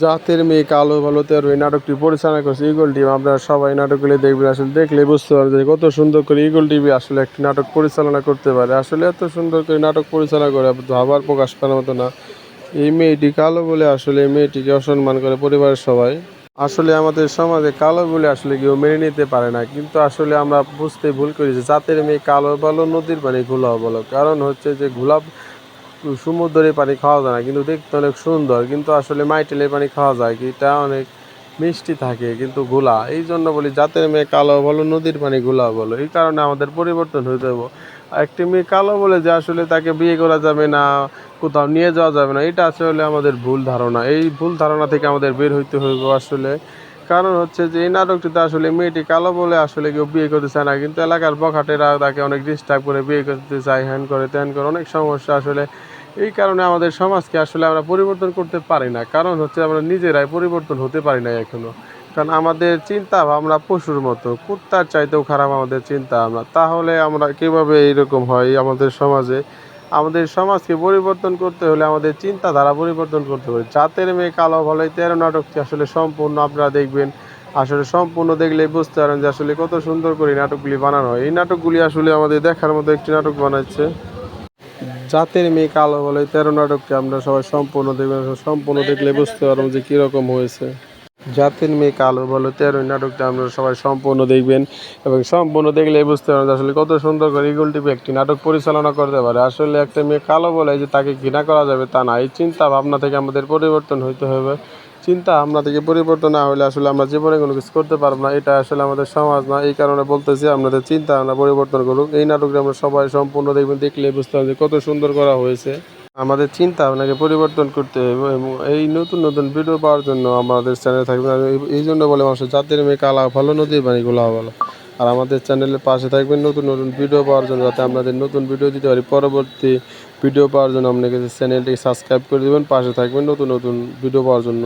জাতের মেয়ে কালো ভালো তেরো এই নাটকটি পরিচালনা করছে ইগল টিম। আপনারা সবাই নাটকগুলি দেখবেন, আসলে দেখলে বুঝতে পারবেন যে কত সুন্দর করে ইগল টিভি আসলে একটি নাটক পরিচালনা করতে পারে। আসলে এত সুন্দর করে নাটক পরিচালনা করে ভাবার প্রকাশ করার মতো না। এই মেয়েটি কালো বলে আসলে এই মেয়েটিকে অসম্মান করে পরিবারের সবাই। আসলে আমাদের সমাজে কালো বলে আসলে কেউ মেনে নিতে পারে না, কিন্তু আসলে আমরা বুঝতে ভুল করি যে জাতের মেয়ে কালো বলো নদীর পানি ঘোলাও বলো। কারণ হচ্ছে যে গোলাপ সমুদ্রের পানি খাওয়া যায় না, কিন্তু দেখতে অনেক সুন্দর। কিন্তু আসলে মাইটেলের পানি খাওয়া যায়, এটা অনেক মিষ্টি থাকে কিন্তু ঘোলা। এই জন্য বলি জাতের মেয়ে কালো বলো নদীর পানি ঘোলা বলো। এই কারণে আমাদের পরিবর্তন হয়ে যাবো। একটি মেয়ে কালো বলে যে আসলে তাকে বিয়ে করা যাবে না, কোথাও নিয়ে যাওয়া যাবে না, এটা আসলে আমাদের ভুল ধারণা। এই ভুল ধারণা থেকে আমাদের বের হইতে হইব আসলে। কারণ হচ্ছে যে এই নাটকটিতে আসলে মেয়েটি কালো বলে আসলে কেউ বিয়ে করতে চায় না, কিন্তু এলাকার বখাটেরা তাকে অনেক ডিস্টার্ব করে বিয়ে করতে চায়, হ্যান করে ত্যান করে, অনেক সমস্যা আসলে। এই কারণে আমাদের সমাজকে আসলে আমরা পরিবর্তন করতে পারি না, কারণ হচ্ছে আমরা নিজেরাই পরিবর্তন হতে পারি না এখনো। কারণ আমাদের চিন্তা ভাবনা পশুর মতো, কুত্তার চাইতেও খারাপ আমাদের চিন্তা ভাবনা। তাহলে আমরা কীভাবে এইরকম হয় আমাদের সমাজে? আমাদের সমাজকে পরিবর্তন করতে হলে আমাদের চিন্তাধারা পরিবর্তন করতে হবে। জাতের মেয়ে কালো ভালোই তেরো নাটকটি আসলে সম্পূর্ণ আপনারা দেখবেন। আসলে সম্পূর্ণ দেখলেই বুঝতে পারেন যে আসলে কত সুন্দর করে নাটকগুলি বানানো হয়। এই নাটকগুলি আসলে আমাদের দেখার মতো একটি নাটক বানাচ্ছে। জাতের মেয়ে কালো বলে তেরো নাটকটি আমরা সবাই সম্পূর্ণ দেখবেন, সম্পূর্ণ দেখলে বুঝতে পারবো যে কীরকম হয়েছে। জাতের মেয়ে কালো বলে তেরো নাটকটা আপনারা সবাই সম্পূর্ণ দেখবেন, এবং সম্পূর্ণ দেখলে বুঝতে পারবেন আসলে কত সুন্দর করে ইগল টিভি একটি নাটক পরিচালনা করতে পারে। আসলে একটা মেয়ে কালো বলে যে তাকে ঘৃণা করা যাবে তা না, এই চিন্তা ভাবনা থেকে আমাদের পরিবর্তন হইতে হবে। চিন্তা ভাবনা থেকে পরিবর্তন না হলে আসলে আমরা জীবনে কোনো কিছু করতে পারবো না। এটা আসলে আমাদের সমাজ না, এই কারণে বলতেছি আপনাদের চিন্তা ভাবনা পরিবর্তন করুক। এই নাটকটা আমরা সবাই সম্পূর্ণ দেখবেন, দেখলে বুঝতে পারবেন কত সুন্দর করা হয়েছে। আমাদের চিন্তা ভাবনাকে পরিবর্তন করতে হবে, এবং এই নতুন নতুন ভিডিও পাওয়ার জন্য আমাদের চ্যানেল থাকবে। আর এই জন্য বলে মানুষের জাতের মেয়ে কালা ভালো নদীর পানি গোলা ভালো। আর আমাদের চ্যানেলের পাশে থাকবেন নতুন নতুন ভিডিও পাওয়ার জন্য, যাতে আপনাদের নতুন ভিডিও দিতে পারি। পরবর্তী ভিডিও পাওয়ার জন্য আপনাকে চ্যানেলটি সাবস্ক্রাইব করে দেবেন, পাশে থাকবেন নতুন নতুন ভিডিও পাওয়ার জন্য।